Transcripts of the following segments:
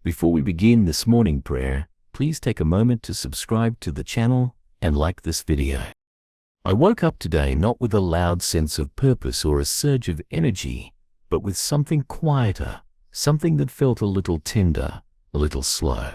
Before we begin this morning prayer, please take a moment to subscribe to the channel and like this video. I woke up today not with a loud sense of purpose or a surge of energy, but with something quieter, something that felt a little tender, a little slow.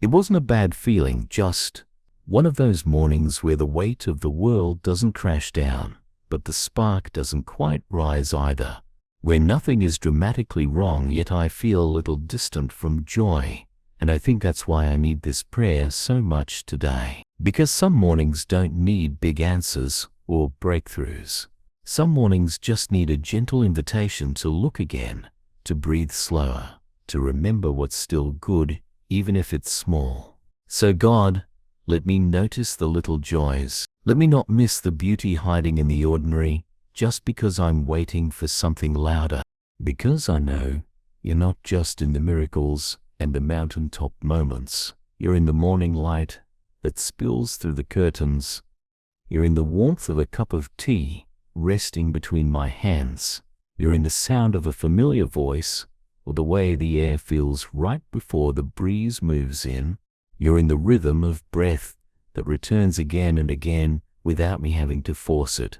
It wasn't a bad feeling, just one of those mornings where the weight of the world doesn't crash down, but the spark doesn't quite rise either, where nothing is dramatically wrong, yet I feel a little distant from joy. And I think that's why I need this prayer so much today. Because some mornings don't need big answers or breakthroughs. Some mornings just need a gentle invitation to look again, to breathe slower, to remember what's still good, even if it's small. So God, let me notice the little joys. Let me not miss the beauty hiding in the ordinary, just because I'm waiting for something louder. Because I know you're not just in the miracles and the mountaintop moments. You're in the morning light that spills through the curtains. You're in the warmth of a cup of tea resting between my hands. You're in the sound of a familiar voice, or the way the air feels right before the breeze moves in. You're in the rhythm of breath that returns again and again without me having to force it.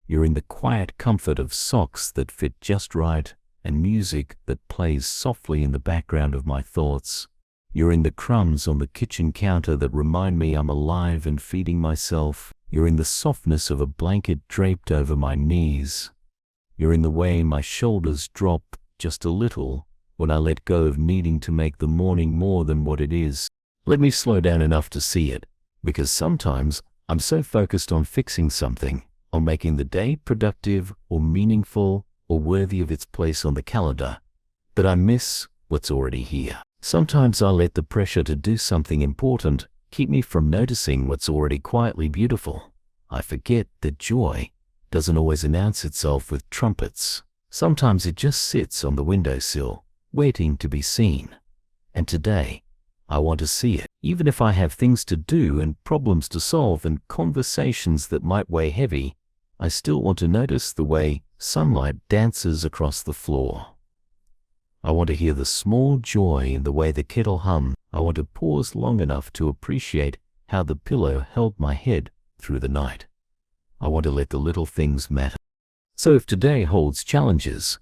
You're in the quiet comfort of socks that fit just right and music that plays softly in the background of my thoughts. You're in the crumbs on the kitchen counter that remind me I'm alive and feeding myself. You're in the softness of a blanket draped over my knees. You're in the way my shoulders drop just a little when I let go of needing to make the morning more than what it is. Let me slow down enough to see it, because sometimes I'm so focused on fixing something, on making the day productive or meaningful or worthy of its place on the calendar, that I miss what's already here. Sometimes I let the pressure to do something important keep me from noticing what's already quietly beautiful. I forget that joy doesn't always announce itself with trumpets. Sometimes it just sits on the windowsill, waiting to be seen. And today, I want to see it. Even if I have things to do and problems to solve and conversations that might weigh heavy, I still want to notice the way sunlight dances across the floor. I want to hear the small joy in the way the kettle hums. I want to pause long enough to appreciate how the pillow held my head through the night. I want to let the little things matter. So if today holds challenges,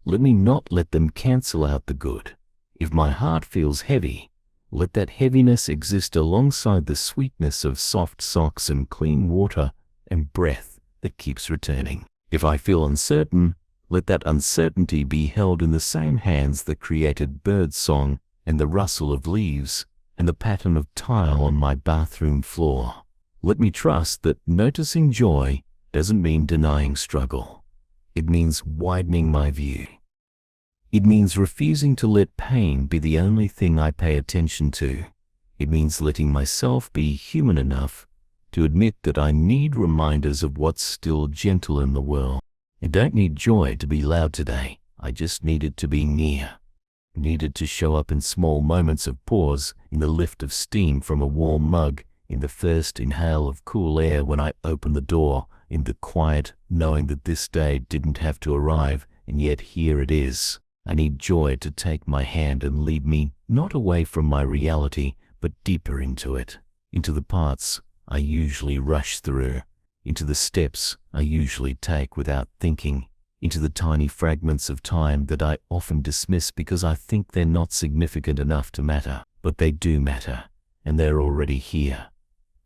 let me not let them cancel out the good. If my heart feels heavy, let that heaviness exist alongside the sweetness of soft socks and clean water and breath that keeps returning. If I feel uncertain, let that uncertainty be held in the same hands that created bird song and the rustle of leaves and the pattern of tile on my bathroom floor. Let me trust that noticing joy doesn't mean denying struggle. It means widening my view. It means refusing to let pain be the only thing I pay attention to. It means letting myself be human enough to admit that I need reminders of what's still gentle in the world. I don't need joy to be loud today. I just need it to be near. I need it to show up in small moments of pause, in the lift of steam from a warm mug, in the first inhale of cool air when I open the door, in the quiet knowing that this day didn't have to arrive, and yet here it is. I need joy to take my hand and lead me not away from my reality, but deeper into it, into the parts I usually rush through, into the steps I usually take without thinking, into the tiny fragments of time that I often dismiss because I think they're not significant enough to matter. But they do matter, and they're already here,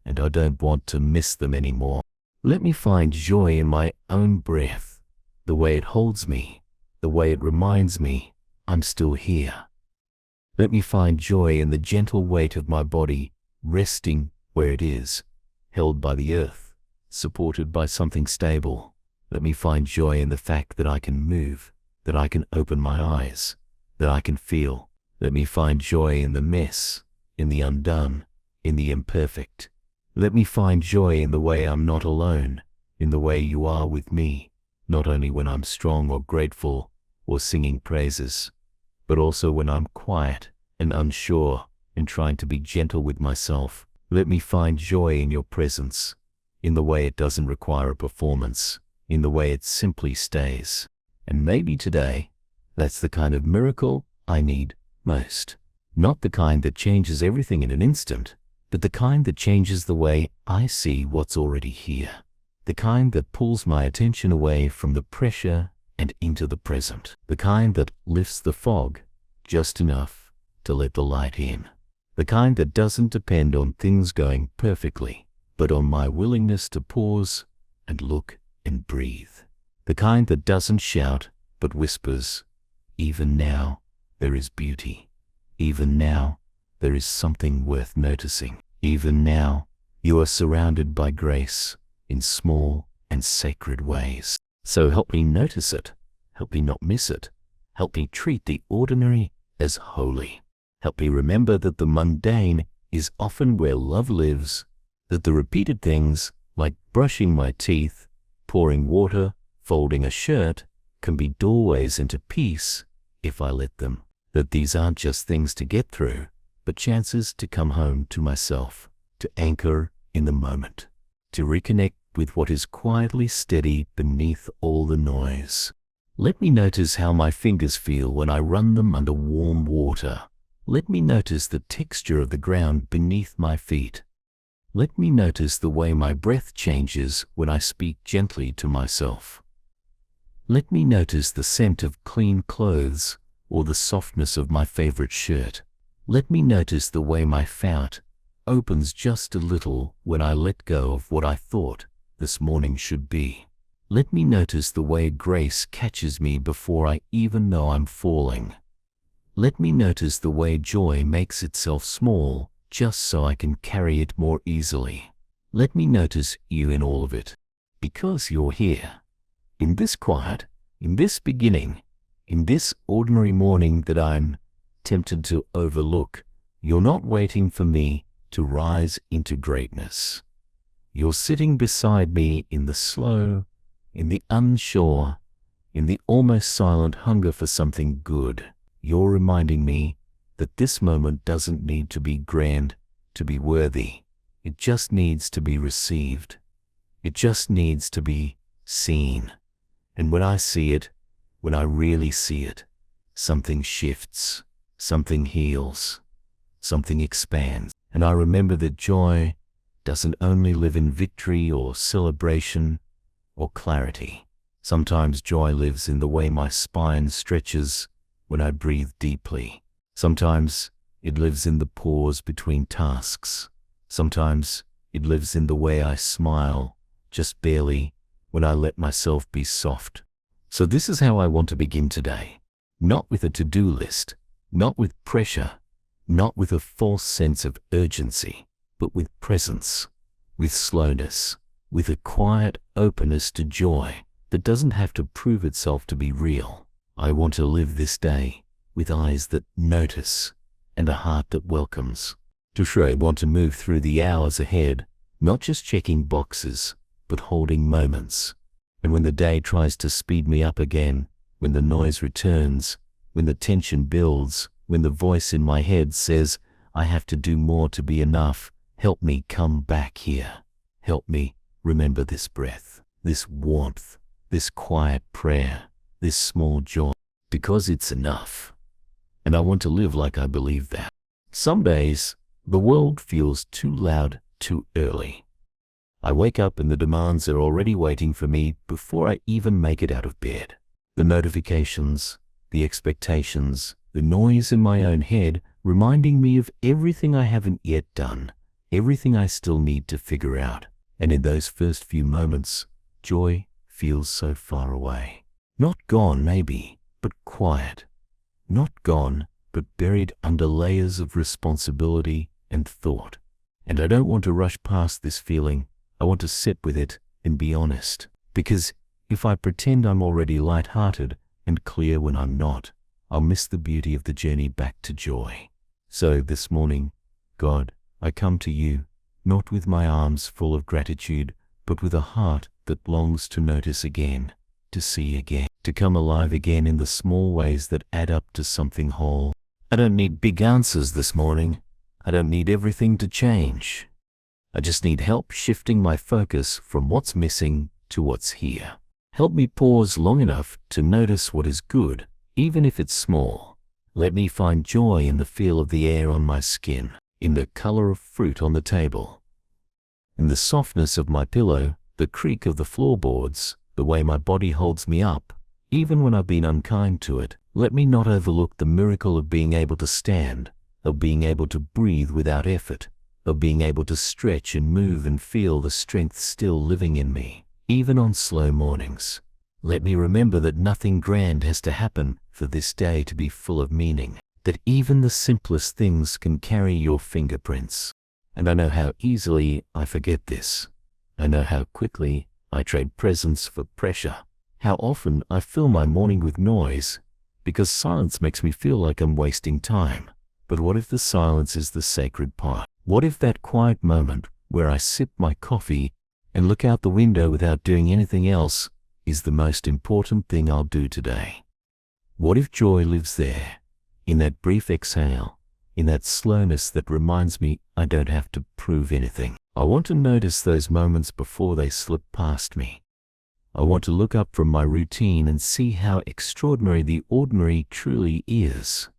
and I don't want to miss them anymore. Let me find joy in my own breath, the way it holds me, the way it reminds me I'm still here. Let me find joy in the gentle weight of my body, resting where it is, held by the earth, supported by something stable. Let me find joy in the fact that I can move, that I can open my eyes, that I can feel. Let me find joy in the mess, in the undone, in the imperfect. Let me find joy in the way I'm not alone, in the way you are with me, not only when I'm strong or grateful or singing praises, but also when I'm quiet and unsure and trying to be gentle with myself. Let me find joy in your presence, in the way it doesn't require a performance, in the way it simply stays. And maybe today, that's the kind of miracle I need most. Not the kind that changes everything in an instant, but the kind that changes the way I see what's already here. The kind that pulls my attention away from the pressure and into the present. The kind that lifts the fog just enough to let the light in. The kind that doesn't depend on things going perfectly, but on my willingness to pause and look and breathe. The kind that doesn't shout, but whispers, even now there is beauty. Even now there is something worth noticing. Even now you are surrounded by grace in small and sacred ways. So help me notice it. Help me not miss it. Help me treat the ordinary as holy. Help me remember that the mundane is often where love lives, that the repeated things, like brushing my teeth, pouring water, folding a shirt, can be doorways into peace if I let them. That these aren't just things to get through, but chances to come home to myself, to anchor in the moment, to reconnect with what is quietly steady beneath all the noise. Let me notice how my fingers feel when I run them under warm water. Let me notice the texture of the ground beneath my feet. Let me notice the way my breath changes when I speak gently to myself. Let me notice the scent of clean clothes or the softness of my favorite shirt. Let me notice the way my fount opens just a little when I let go of what I thought this morning should be. Let me notice the way grace catches me before I even know I'm falling. Let me notice the way joy makes itself small just so I can carry it more easily. Let me notice you in all of it, because you're here. In this quiet, in this beginning, in this ordinary morning that I'm tempted to overlook, you're not waiting for me to rise into greatness. You're sitting beside me in the slow, in the unsure, in the almost silent hunger for something good. You're reminding me that this moment doesn't need to be grand to be worthy. It just needs to be received. It just needs to be seen. And when I see it, when I really see it, something shifts, something heals, something expands. And I remember that joy doesn't only live in victory or celebration or clarity. Sometimes joy lives in the way my spine stretches when I breathe deeply. Sometimes it lives in the pause between tasks. Sometimes it lives in the way I smile, just barely, when I let myself be soft. So this is how I want to begin today. Not with a to-do list, not with pressure, not with a false sense of urgency, but with presence, with slowness, with a quiet openness to joy that doesn't have to prove itself to be real. I want to live this day with eyes that notice and a heart that welcomes. I want to move through the hours ahead, not just checking boxes, but holding moments. And when the day tries to speed me up again, when the noise returns, when the tension builds, when the voice in my head says, I have to do more to be enough, help me come back here. Help me remember this breath, this warmth, this quiet prayer, this small joy, because it's enough. And I want to live like I believe that. Some days, the world feels too loud too early. I wake up and the demands are already waiting for me before I even make it out of bed. The notifications, the expectations, the noise in my own head reminding me of everything I haven't yet done, everything I still need to figure out. And in those first few moments, joy feels so far away. Not gone maybe, but quiet. Not gone, but buried under layers of responsibility and thought. And I don't want to rush past this feeling. I want to sit with it and be honest. Because if I pretend I'm already light-hearted and clear when I'm not, I'll miss the beauty of the journey back to joy. So this morning, God, I come to you, not with my arms full of gratitude, but with a heart that longs to notice again, to see again, to come alive again in the small ways that add up to something whole. I don't need big answers this morning. I don't need everything to change. I just need help shifting my focus from what's missing to what's here. Help me pause long enough to notice what is good, even if it's small. Let me find joy in the feel of the air on my skin, in the color of fruit on the table, in the softness of my pillow, the creak of the floorboards, the way my body holds me up, even when I've been unkind to it. Let me not overlook the miracle of being able to stand, of being able to breathe without effort, of being able to stretch and move and feel the strength still living in me, even on slow mornings. Let me remember that nothing grand has to happen for this day to be full of meaning, that even the simplest things can carry your fingerprints. And I know how easily I forget this. I know how quickly I trade presence for pressure, how often I fill my morning with noise, because silence makes me feel like I'm wasting time. But what if the silence is the sacred part? What if that quiet moment where I sip my coffee and look out the window without doing anything else is the most important thing I'll do today? What if joy lives there, in that brief exhale, in that slowness that reminds me I don't have to prove anything? I want to notice those moments before they slip past me. I want to look up from my routine and see how extraordinary the ordinary truly is.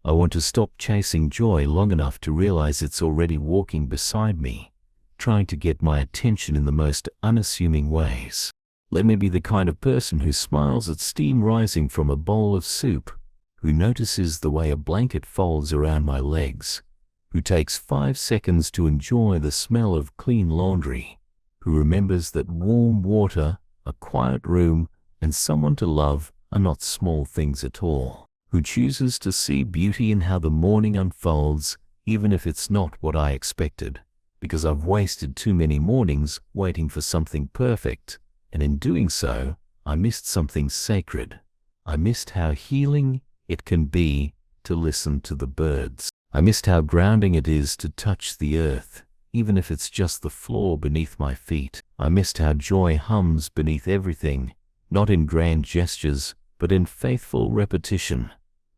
I want to stop chasing joy long enough to realize it's already walking beside me, trying to get my attention in the most unassuming ways. Let me be the kind of person who smiles at steam rising from a bowl of soup, who notices the way a blanket folds around my legs, who takes 5 seconds to enjoy the smell of clean laundry, who remembers that warm water, a quiet room, and someone to love are not small things at all, who chooses to see beauty in how the morning unfolds, even if it's not what I expected, because I've wasted too many mornings waiting for something perfect, and in doing so, I missed something sacred. I missed how healing it can be to listen to the birds. I missed how grounding it is to touch the earth, even if it's just the floor beneath my feet. I missed how joy hums beneath everything, not in grand gestures, but in faithful repetition.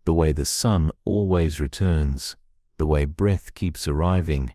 The way the sun always returns, the way breath keeps arriving,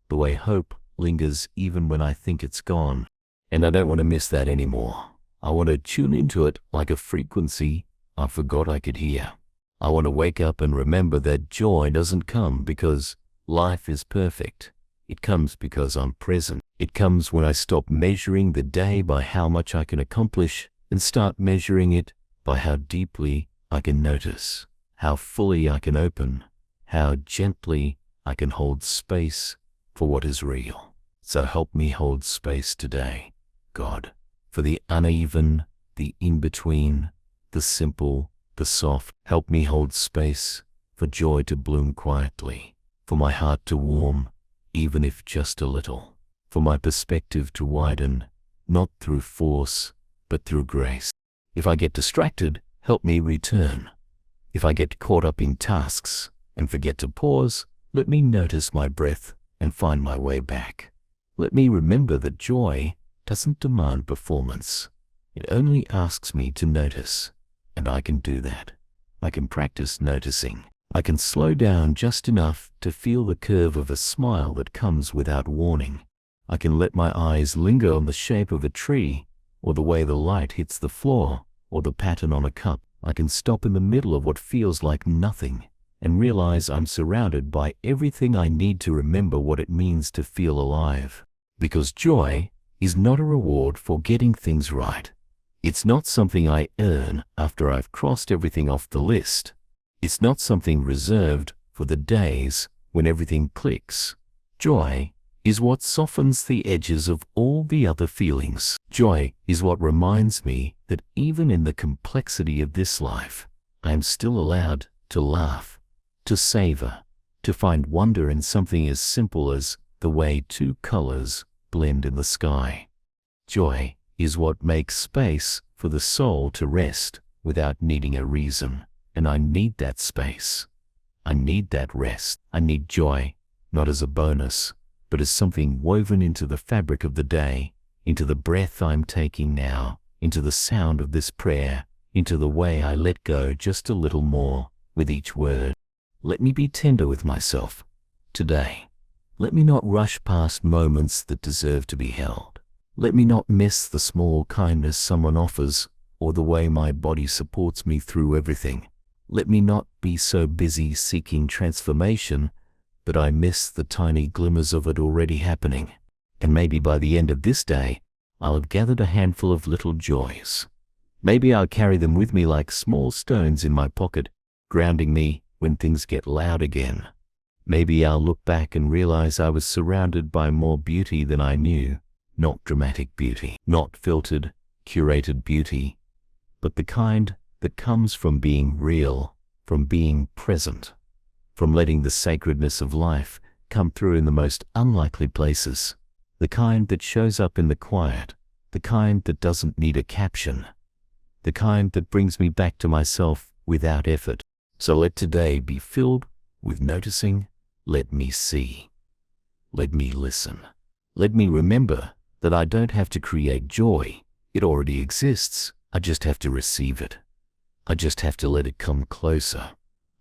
the way hope lingers even when I think it's gone. And I don't want to miss that anymore. I want to tune into it like a frequency I forgot I could hear. I want to wake up and remember that joy doesn't come because life is perfect. It comes because I'm present. It comes when I stop measuring the day by how much I can accomplish and start measuring it by how deeply I can notice, how fully I can open, how gently I can hold space for what is real. So help me hold space today, God, for the uneven, the in-between, the simple, the soft. Help me hold space for joy to bloom quietly, for my heart to warm, even if just a little, for my perspective to widen, not through force, but through grace. If I get distracted, help me return. If I get caught up in tasks and forget to pause, let me notice my breath and find my way back. Let me remember that joy doesn't demand performance. It only asks me to notice, and I can do that. I can practice noticing. I can slow down just enough to feel the curve of a smile that comes without warning. I can let my eyes linger on the shape of a tree, or the way the light hits the floor, or the pattern on a cup. I can stop in the middle of what feels like nothing and realize I'm surrounded by everything I need to remember what it means to feel alive. Because joy is not a reward for getting things right. It's not something I earn after I've crossed everything off the list. It's not something reserved for the days when everything clicks. Joy is what softens the edges of all the other feelings. Joy is what reminds me that even in the complexity of this life, I am still allowed to laugh, to savor, to find wonder in something as simple as the way 2 colors blend in the sky. Joy is what makes space for the soul to rest without needing a reason. And I need that space. I need that rest. I need joy, not as a bonus, but as something woven into the fabric of the day, into the breath I'm taking now, into the sound of this prayer, into the way I let go just a little more with each word. Let me be tender with myself today. Let me not rush past moments that deserve to be held. Let me not miss the small kindness someone offers or the way my body supports me through everything. Let me not be so busy seeking transformation that I miss the tiny glimmers of it already happening. And maybe by the end of this day, I'll have gathered a handful of little joys. Maybe I'll carry them with me like small stones in my pocket, grounding me when things get loud again. Maybe I'll look back and realize I was surrounded by more beauty than I knew. Not dramatic beauty, not filtered, curated beauty, but the kind that comes from being real, from being present, from letting the sacredness of life come through in the most unlikely places, the kind that shows up in the quiet, the kind that doesn't need a caption, the kind that brings me back to myself without effort. So let today be filled with noticing. Let me see. Let me listen. Let me remember that I don't have to create joy. It already exists. I just have to receive it. I just have to let it come closer.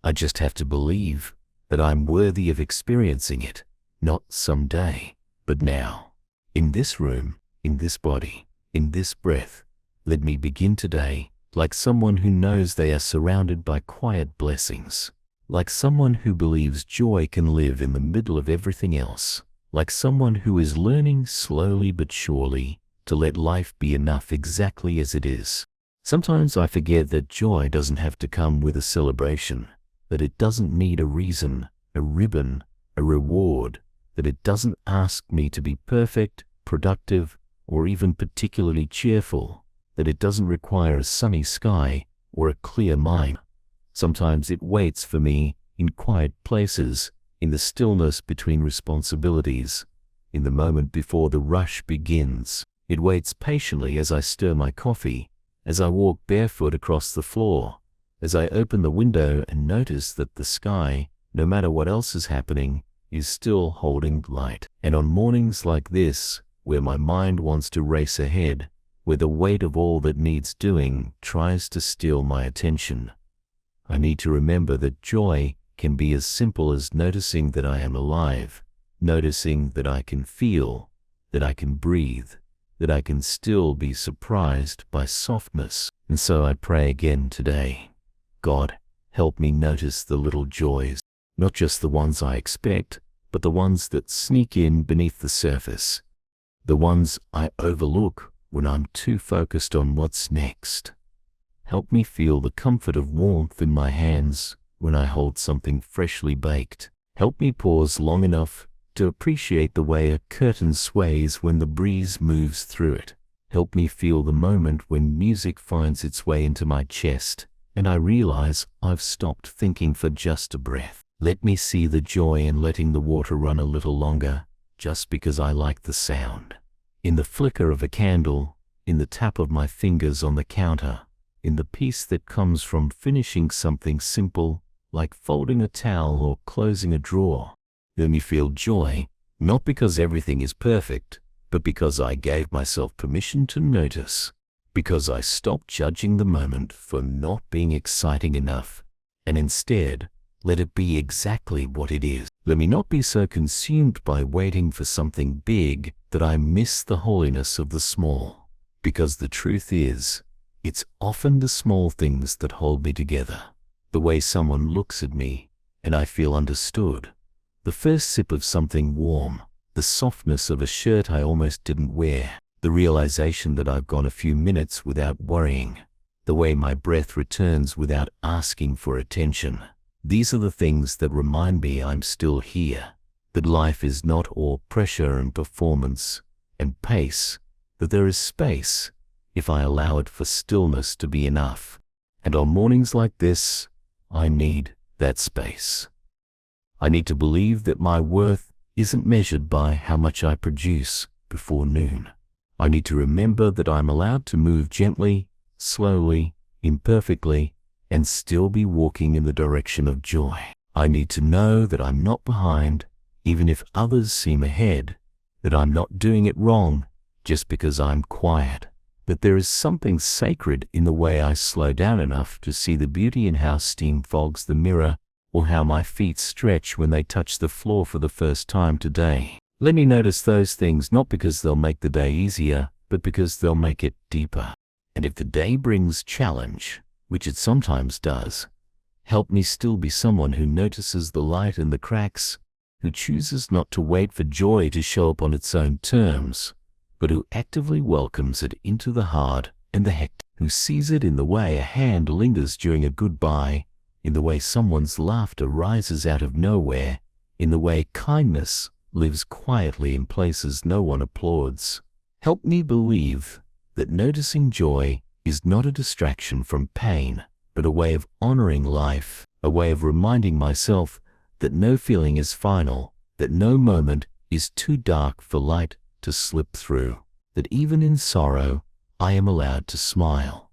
I just have to believe that I'm worthy of experiencing it, not someday, but now. In this room, in this body, in this breath, let me begin today like someone who knows they are surrounded by quiet blessings, like someone who believes joy can live in the middle of everything else, like someone who is learning slowly but surely to let life be enough exactly as it is. Sometimes I forget that joy doesn't have to come with a celebration, that it doesn't need a reason, a ribbon, a reward, that it doesn't ask me to be perfect, productive, or even particularly cheerful, that it doesn't require a sunny sky or a clear mind. Sometimes it waits for me in quiet places, in the stillness between responsibilities, in the moment before the rush begins. It waits patiently as I stir my coffee, as I walk barefoot across the floor, as I open the window and notice that the sky, no matter what else is happening, is still holding light. And on mornings like this, where my mind wants to race ahead, where the weight of all that needs doing tries to steal my attention, I need to remember that joy can be as simple as noticing that I am alive, noticing that I can feel, that I can breathe, that I can still be surprised by softness. And so I pray again today. God, help me notice the little joys, not just the ones I expect, but the ones that sneak in beneath the surface, the ones I overlook when I'm too focused on what's next. Help me feel the comfort of warmth in my hands when I hold something freshly baked. Help me pause long enough to appreciate the way a curtain sways when the breeze moves through it. Help me feel the moment when music finds its way into my chest and I realize I've stopped thinking for just a breath. Let me see the joy in letting the water run a little longer just because I like the sound. In the flicker of a candle, in the tap of my fingers on the counter, in the peace that comes from finishing something simple like folding a towel or closing a drawer. Let me feel joy, not because everything is perfect, but because I gave myself permission to notice, because I stopped judging the moment for not being exciting enough, and instead let it be exactly what it is. Let me not be so consumed by waiting for something big that I miss the holiness of the small, because the truth is, it's often the small things that hold me together. The way someone looks at me and I feel understood. The first sip of something warm, the softness of a shirt I almost didn't wear, the realization that I've gone a few minutes without worrying, the way my breath returns without asking for attention. These are the things that remind me I'm still here, that life is not all pressure and performance and pace, that there is space if I allow it for stillness to be enough. And on mornings like this, I need that space. I need to believe that my worth isn't measured by how much I produce before noon. I need to remember that I'm allowed to move gently, slowly, imperfectly, and still be walking in the direction of joy. I need to know that I'm not behind, even if others seem ahead, that I'm not doing it wrong just because I'm quiet, that there is something sacred in the way I slow down enough to see the beauty in how steam fogs the mirror, or how my feet stretch when they touch the floor for the first time today. Let me notice those things not because they'll make the day easier, but because they'll make it deeper. And if the day brings challenge, which it sometimes does, Help me still be someone who notices the light in the cracks, who chooses not to wait for joy to show up on its own terms, but who actively welcomes it into the hard and the hectic, who sees it in the way a hand lingers during a goodbye, in the way someone's laughter rises out of nowhere, in the way kindness lives quietly in places no one applauds. Help me believe that noticing joy is not a distraction from pain, but a way of honoring life, a way of reminding myself that no feeling is final, that no moment is too dark for light to slip through, that even in sorrow, I am allowed to smile.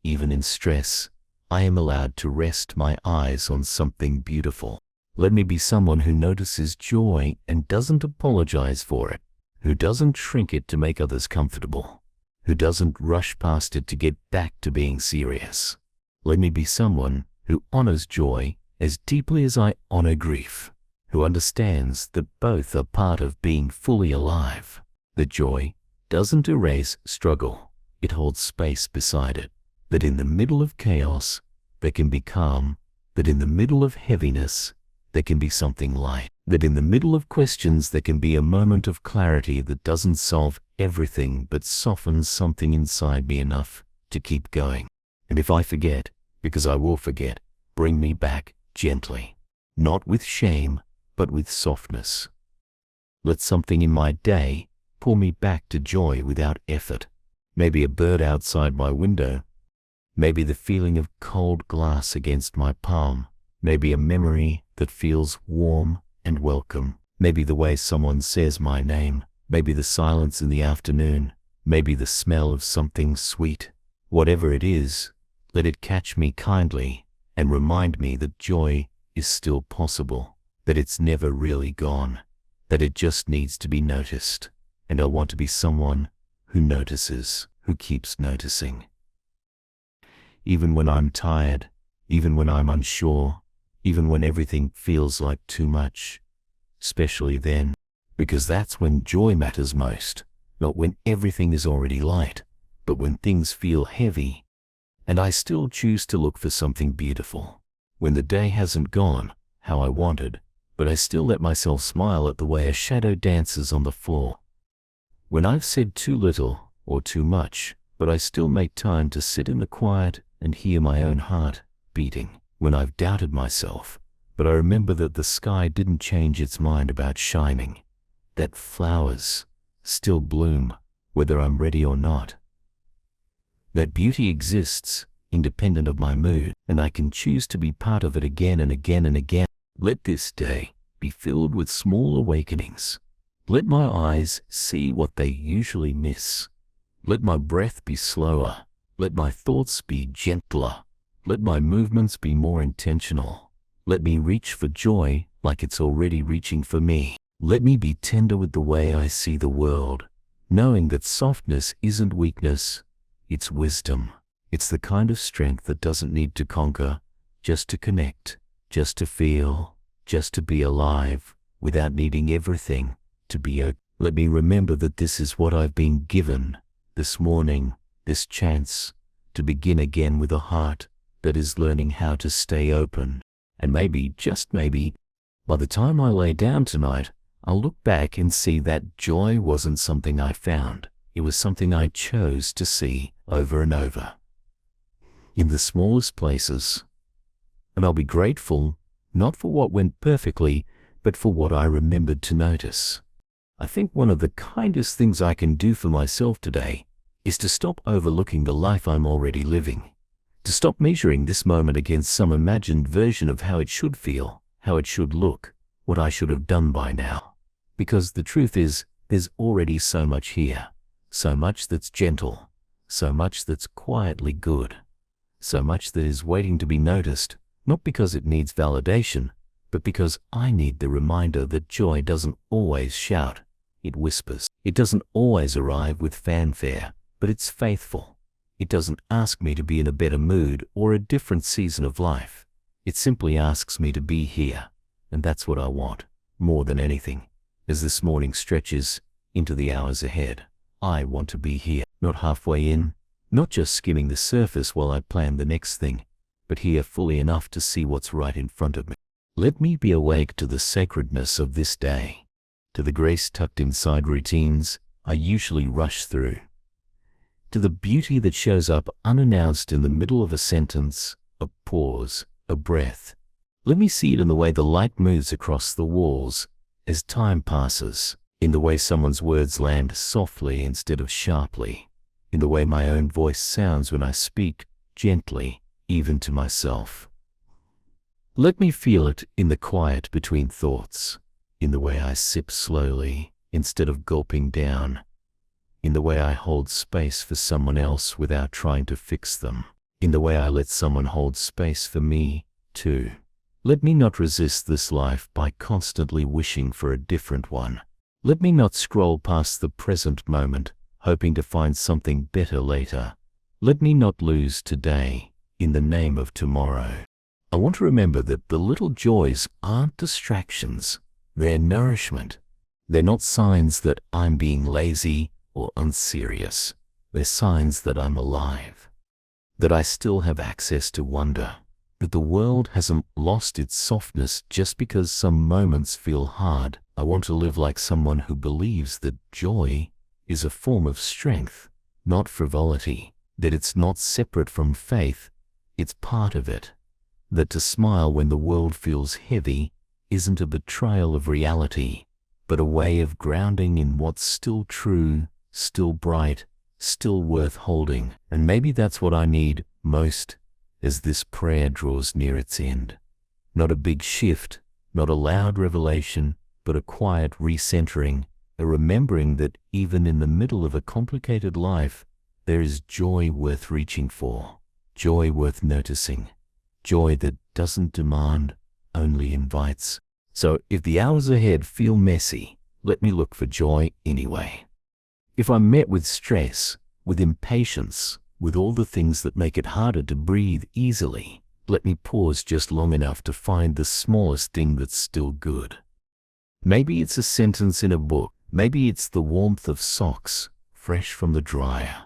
Even in stress, I am allowed to rest my eyes on something beautiful. Let me be someone who notices joy and doesn't apologize for it, who doesn't shrink it to make others comfortable, who doesn't rush past it to get back to being serious. Let me be someone who honors joy as deeply as I honor grief, who understands that both are part of being fully alive. That joy doesn't erase struggle, it holds space beside it. That in the middle of chaos, there can be calm. That in the middle of heaviness, there can be something light. That in the middle of questions, there can be a moment of clarity that doesn't solve everything but softens something inside me enough to keep going. And if I forget, because I will forget, bring me back gently, not with shame, but with softness. Let something in my day pull me back to joy without effort. Maybe a bird outside my window, maybe the feeling of cold glass against my palm, maybe a memory that feels warm and welcome, maybe the way someone says my name, maybe the silence in the afternoon, maybe the smell of something sweet. Whatever it is, let it catch me kindly and remind me that joy is still possible, that it's never really gone, that it just needs to be noticed. And I want to be someone who notices, who keeps noticing. Even when I'm tired, even when I'm unsure, even when everything feels like too much, especially then, because that's when joy matters most, not when everything is already light, but when things feel heavy, and I still choose to look for something beautiful. When the day hasn't gone how I wanted, but I still let myself smile at the way a shadow dances on the floor. When I've said too little or too much, but I still make time to sit in the quiet and hear my own heart beating. When I've doubted myself, but I remember that the sky didn't change its mind about shining, that flowers still bloom whether I'm ready or not, that beauty exists independent of my mood, and I can choose to be part of it again and again and again. Let this day be filled with small awakenings. Let my eyes see what they usually miss. Let my breath be slower. Let my thoughts be gentler. Let my movements be more intentional. Let me reach for joy like it's already reaching for me. Let me be tender with the way I see the world, knowing that softness isn't weakness, it's wisdom. It's the kind of strength that doesn't need to conquer, just to connect, just to feel, just to be alive, without needing everything to be okay. Let me remember that this is what I've been given this morning, this chance to begin again with a heart that is learning how to stay open. And maybe, just maybe, by the time I lay down tonight, I'll look back and see that joy wasn't something I found. It was something I chose to see over and over, in the smallest places. And I'll be grateful, not for what went perfectly, but for what I remembered to notice. I think one of the kindest things I can do for myself today is to stop overlooking the life I'm already living, to stop measuring this moment against some imagined version of how it should feel, how it should look, what I should have done by now. Because the truth is, there's already so much here, so much that's gentle, so much that's quietly good, so much that is waiting to be noticed, not because it needs validation, but because I need the reminder that joy doesn't always shout, it whispers. It doesn't always arrive with fanfare, but it's faithful. It doesn't ask me to be in a better mood or a different season of life. It simply asks me to be here, and that's what I want, more than anything. As this morning stretches into the hours ahead, I want to be here, not halfway in, not just skimming the surface while I plan the next thing, but here fully enough to see what's right in front of me. Let me be awake to the sacredness of this day, to the grace tucked inside routines I usually rush through, to the beauty that shows up unannounced in the middle of a sentence, a pause, a breath. Let me see it in the way the light moves across the walls as time passes, in the way someone's words land softly instead of sharply, in the way my own voice sounds when I speak gently, even to myself. Let me feel it in the quiet between thoughts, in the way I sip slowly instead of gulping down, in the way I hold space for someone else without trying to fix them, in the way I let someone hold space for me, too. Let me not resist this life by constantly wishing for a different one. Let me not scroll past the present moment, hoping to find something better later. Let me not lose today in the name of tomorrow. I want to remember that the little joys aren't distractions, they're nourishment. They're not signs that I'm being lazy or unserious. They're signs that I'm alive, that I still have access to wonder, that the world hasn't lost its softness just because some moments feel hard. I want to live like someone who believes that joy is a form of strength, not frivolity, that it's not separate from faith, it's part of it, that to smile when the world feels heavy isn't a betrayal of reality, but a way of grounding in what's still true, still bright, still worth holding. And maybe that's what I need most as this prayer draws near its end. Not a big shift, not a loud revelation, but a quiet recentering, a remembering that even in the middle of a complicated life, there is joy worth reaching for, joy worth noticing, joy that doesn't demand, only invites. So if the hours ahead feel messy, let me look for joy anyway. If I'm met with stress, with impatience, with all the things that make it harder to breathe easily, let me pause just long enough to find the smallest thing that's still good. Maybe it's a sentence in a book. Maybe it's the warmth of socks, fresh from the dryer.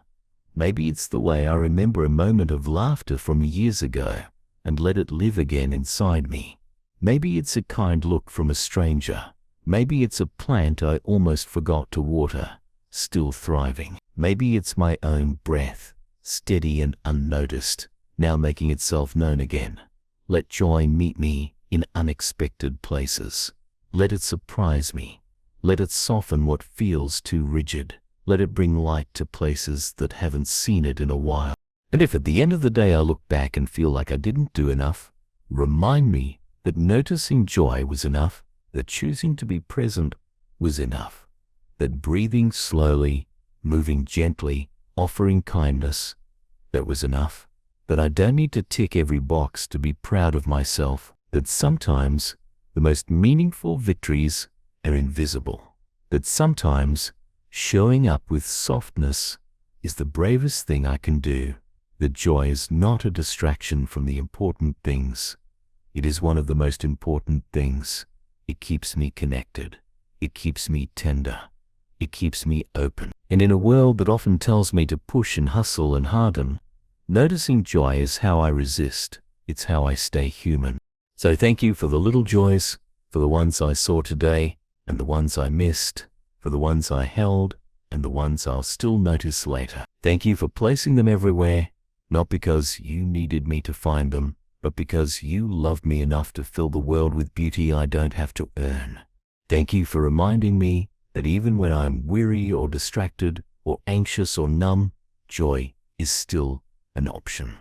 Maybe it's the way I remember a moment of laughter from years ago and let it live again inside me. Maybe it's a kind look from a stranger. Maybe it's a plant I almost forgot to water, still thriving. Maybe it's my own breath, steady and unnoticed, now making itself known again. Let joy meet me in unexpected places. Let it surprise me. Let it soften what feels too rigid. Let it bring light to places that haven't seen it in a while. And if at the end of the day I look back and feel like I didn't do enough, remind me that noticing joy was enough, that choosing to be present was enough, that breathing slowly, moving gently, offering kindness, that was enough, that I don't need to tick every box to be proud of myself, that sometimes the most meaningful victories are invisible, that sometimes showing up with softness is the bravest thing I can do, that joy is not a distraction from the important things. It is one of the most important things. It keeps me connected. It keeps me tender. It keeps me open. And in a world that often tells me to push and hustle and harden, noticing joy is how I resist. It's how I stay human. So thank you for the little joys, for the ones I saw today and the ones I missed, for the ones I held and the ones I'll still notice later. Thank you for placing them everywhere, not because you needed me to find them, but because you love me enough to fill the world with beauty I don't have to earn. Thank you for reminding me that even when I'm weary or distracted or anxious or numb, joy is still an option.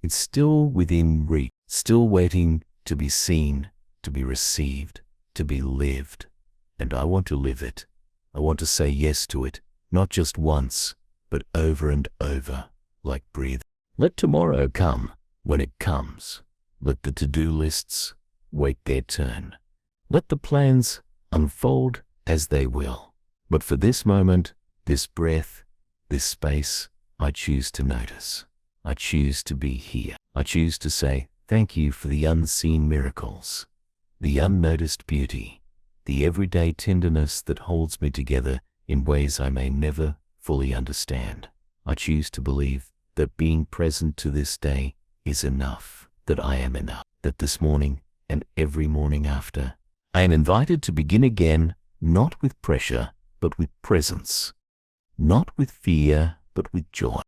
It's still within reach, still waiting to be seen, to be received, to be lived. And I want to live it. I want to say yes to it, not just once, but over and over, like breathe. Let tomorrow come when it comes. Let the to-do lists wait their turn. Let the plans unfold as they will. But for this moment, this breath, this space, I choose to notice. I choose to be here. I choose to say thank you for the unseen miracles, the unnoticed beauty, the everyday tenderness that holds me together in ways I may never fully understand. I choose to believe that being present to this day is enough. that I am enough, that this morning and every morning after, I am invited to begin again, not with pressure, but with presence, not with fear, but with joy.